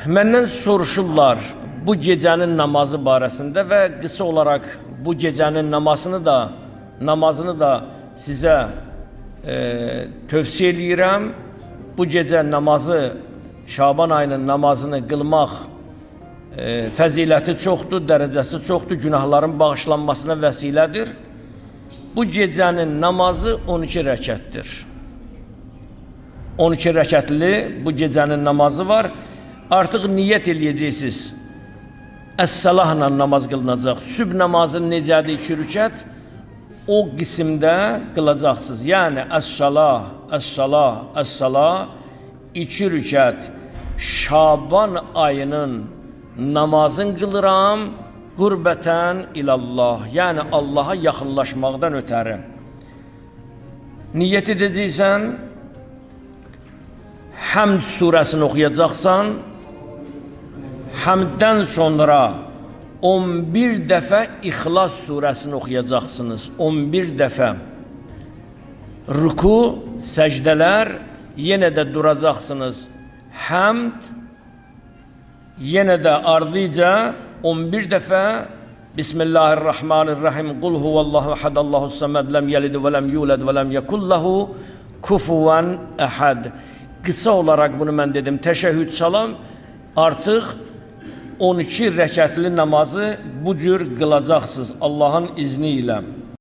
Məndən soruşurlar bu gecənin namazı barəsində və qısa olaraq bu gecənin namazını da sizə tövsiyə edirəm. Bu gecə namazı, Şaban ayının namazını qılmaq fəziləti çoxdur, dərəcəsi çoxdur, günahların bağışlanmasına vəsilədir. Bu gecənin namazı 12 rəkətdir. 12 rəkətli bu gecənin namazı var. Artıq niyyət eləyəcəksiniz. Əs-salahla namaz qılınacaq. Sübh namazın necədir 2 rükət? O qismdə qılacaqsınız. Yəni əs-salah, əs-salah, əs-salah 2 rükət Şaban ayının namazın qılıram qurbətən ilallah. Yəni Allaha yaxınlaşmaqdan ötəri. Niyyət edəcəksən, Həmd surəsini oxuyacaqsan, Həmddən sonra 11 dəfə İxlas surəsini oxuyacaqsınız. 11 dəfə. Ruku, səcdələr, yenə də duracaqsınız. Həmd, yenə də ardıca 11 dəfə Bismillahirrahmanirrahim. Qul huvallahu ahad, Allahu səməd, ləm yəlid və ləm yulad və ləm yəkullahu kufuvan əhəd. Qısa olaraq bunu mən dedim. Təşəhhüd salam artıq 12 rəkətli namazı bu cür qılacaqsınız Allahın izni ilə.